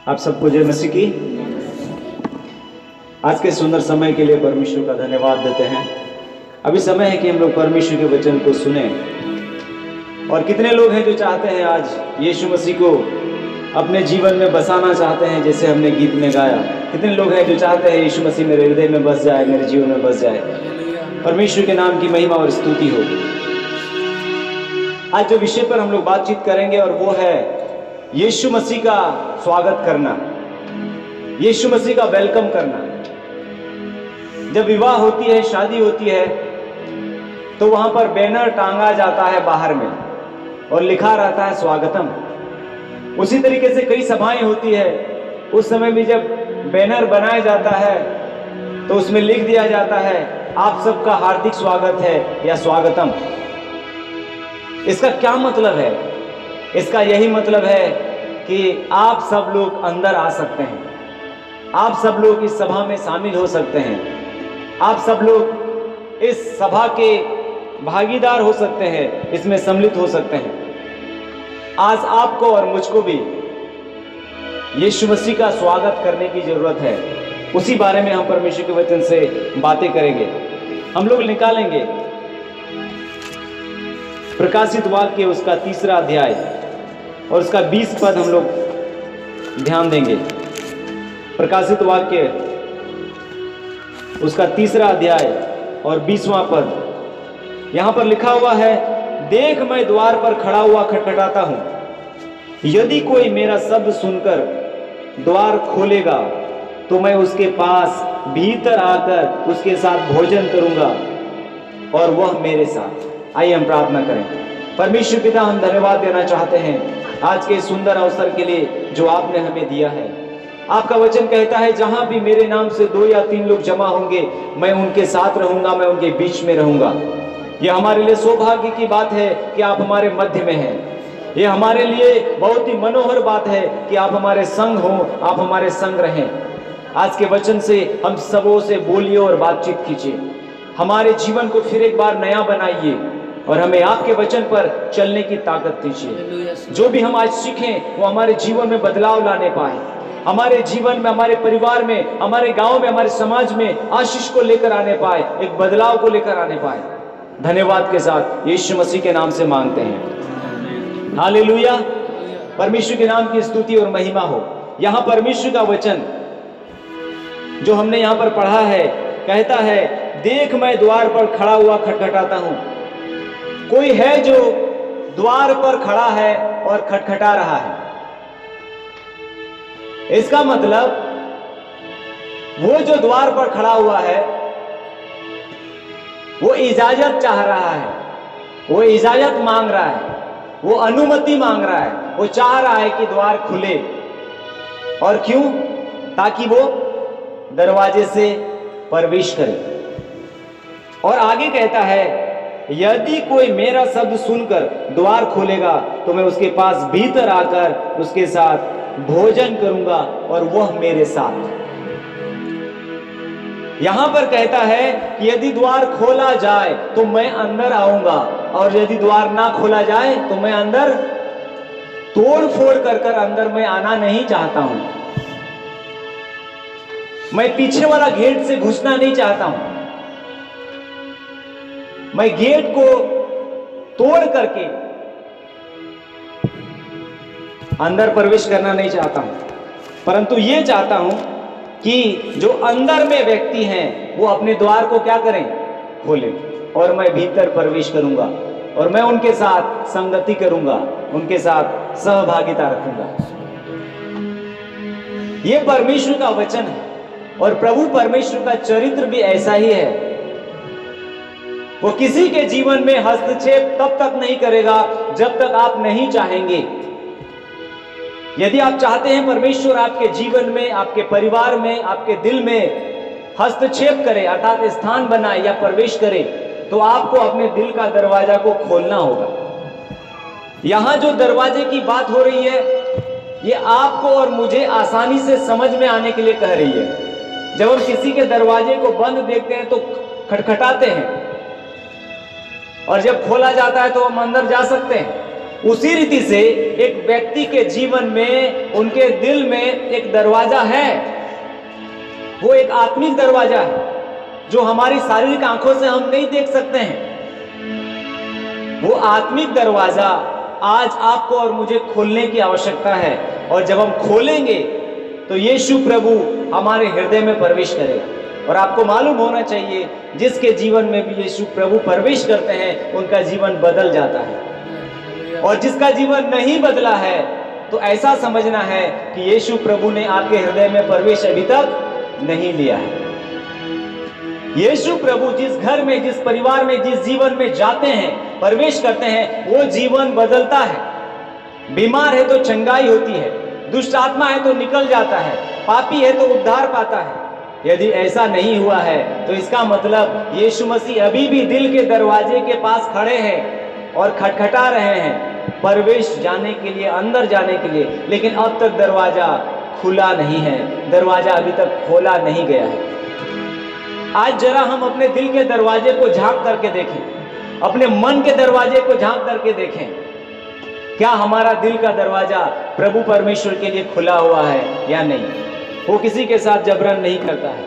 आप सबको जय मसीह की। आज के सुंदर समय के लिए परमेश्वर का धन्यवाद देते हैं। अभी समय है कि हम लोग परमेश्वर के वचन को सुने। और कितने लोग हैं जो चाहते हैं आज यीशु मसीह को अपने जीवन में बसाना चाहते हैं, जैसे हमने गीत में गाया। कितने लोग हैं जो चाहते हैं यीशु मसीह मेरे हृदय में बस जाए, मेरे जीवन में बस जाए। परमेश्वर के नाम की महिमा और स्तुति हो। आज जो विषय पर हम लोग बातचीत करेंगे और वो है यीशु मसीह का स्वागत करना, यीशु मसीह का वेलकम करना। जब विवाह होती है, शादी होती है, तो वहां पर बैनर टांगा जाता है बाहर में और लिखा रहता है स्वागतम। उसी तरीके से कई सभाएं होती है, उस समय भी जब बैनर बनाया जाता है तो उसमें लिख दिया जाता है आप सबका हार्दिक स्वागत है या स्वागतम। इसका क्या मतलब है? इसका यही मतलब है कि आप सब लोग अंदर आ सकते हैं, आप सब लोग इस सभा में शामिल हो सकते हैं, आप सब लोग इस सभा के भागीदार हो सकते हैं, इसमें सम्मिलित हो सकते हैं। आज आपको और मुझको भी यीशु मसीह का स्वागत करने की जरूरत है। उसी बारे में हम परमेश्वर के वचन से बातें करेंगे। हम लोग निकालेंगे प्रकाशित वाक्य उसका 3 अध्याय और उसका 20 पद हम लोग ध्यान देंगे। प्रकाशित वाक्य उसका 3 अध्याय और 20वां पद। यहां पर लिखा हुआ है, देख मैं द्वार पर खड़ा हुआ खटखटाता हूं, यदि कोई मेरा शब्द सुनकर द्वार खोलेगा तो मैं उसके पास भीतर आकर उसके साथ भोजन करूंगा और वह मेरे साथ। आइए हम प्रार्थना करें। परमेश्वर पिता, हम धन्यवाद देना चाहते हैं आज के सुंदर अवसर के लिए जो आपने हमें दिया है। आपका वचन कहता है, जहां भी मेरे नाम से 2 या 3 लोग जमा होंगे, मैं उनके साथ रहूंगा, मैं उनके बीच में रहूंगा। यह हमारे लिए सौभाग्य की बात है कि आप हमारे मध्य में हैं। यह हमारे लिए बहुत ही मनोहर बात है कि आप हमारे संग हो, आप हमारे संग रहें। आज के वचन से हम सबों से बोलिए और बातचीत कीजिए, हमारे जीवन को फिर एक बार नया बनाइए और हमें आपके वचन पर चलने की ताकत दीजिए। जो भी हम आज सीखें वो हमारे जीवन में बदलाव लाने पाए, हमारे जीवन में, हमारे परिवार में, हमारे गांव में, हमारे समाज में आशीष को लेकर आने पाए, एक बदलाव को लेकर आने पाए। धन्यवाद के साथ यीशु मसीह के नाम से मांगते हैं, हालेलुया। परमेश्वर के नाम की स्तुति और महिमा हो। यहाँ परमेश्वर का वचन जो हमने यहाँ पर पढ़ा है कहता है, देख मैं द्वार पर खड़ा हुआ खटखटाता हूं। कोई है जो द्वार पर खड़ा है और खटखटा रहा है। इसका मतलब वो जो द्वार पर खड़ा हुआ है वो इजाजत चाह रहा है, वो इजाजत मांग रहा है, वो अनुमति मांग रहा है, वो चाह रहा है कि द्वार खुले। और क्यों? ताकि वो दरवाजे से प्रवेश करे। और आगे कहता है, यदि कोई मेरा शब्द सुनकर द्वार खोलेगा तो मैं उसके पास भीतर आकर उसके साथ भोजन करूंगा और वह मेरे साथ। यहां पर कहता है कि यदि द्वार खोला जाए तो मैं अंदर आऊंगा, और यदि द्वार ना खोला जाए तो मैं अंदर तोड़ फोड़ कर अंदर मैं आना नहीं चाहता हूं। मैं पीछे वाला गेट से घुसना नहीं चाहता हूं। मैं गेट को तोड़ करके अंदर प्रवेश करना नहीं चाहता हूं, परंतु ये चाहता हूं कि जो अंदर में व्यक्ति हैं वो अपने द्वार को क्या करें? खोलें, और मैं भीतर प्रवेश करूंगा और मैं उनके साथ संगति करूंगा, उनके साथ सहभागिता रखूंगा। ये परमेश्वर का वचन है और प्रभु परमेश्वर का चरित्र भी ऐसा ही है। वो किसी के जीवन में हस्तक्षेप तब तक नहीं करेगा जब तक आप नहीं चाहेंगे। यदि आप चाहते हैं परमेश्वर आपके जीवन में, आपके परिवार में, आपके दिल में हस्तक्षेप करे, अर्थात स्थान बनाए या प्रवेश करे, तो आपको अपने दिल का दरवाजा को खोलना होगा। यहां जो दरवाजे की बात हो रही है ये आपको और मुझे आसानी से समझ में आने के लिए कह रही है। जब हम किसी के दरवाजे को बंद देखते हैं तो खटखटाते हैं, और जब खोला जाता है तो हम अंदर जा सकते हैं। उसी रीति से एक व्यक्ति के जीवन में, उनके दिल में एक दरवाजा है। वो एक आत्मिक दरवाजा है जो हमारी शारीरिक आंखों से हम नहीं देख सकते हैं। वो आत्मिक दरवाजा आज आपको और मुझे खोलने की आवश्यकता है, और जब हम खोलेंगे तो यीशु प्रभु हमारे हृदय में प्रवेश करेगा। और आपको मालूम होना चाहिए, जिसके जीवन में भी यीशु प्रभु प्रवेश करते हैं उनका जीवन बदल जाता है, और जिसका जीवन नहीं बदला है तो ऐसा समझना है कि यीशु प्रभु ने आपके हृदय में प्रवेश अभी तक नहीं लिया है। यीशु प्रभु जिस घर में, जिस परिवार में, जिस जीवन में जाते हैं, प्रवेश करते हैं, वो जीवन बदलता है। बीमार है तो चंगाई होती है, दुष्ट आत्मा है तो निकल जाता है, पापी है तो उद्धार पाता है। यदि ऐसा नहीं हुआ है तो इसका मतलब यीशु मसीह अभी भी दिल के दरवाजे के पास खड़े हैं और खटखटा रहे हैं प्रवेश जाने के लिए, अंदर जाने के लिए, लेकिन अब तक दरवाजा खुला नहीं है, दरवाजा अभी तक खोला नहीं गया है। आज जरा हम अपने दिल के दरवाजे को झांक करके देखें, अपने मन के दरवाजे को झांक करके देखें, क्या हमारा दिल का दरवाजा प्रभु परमेश्वर के लिए खुला हुआ है या नहीं। वो किसी के साथ जबरन नहीं करता है,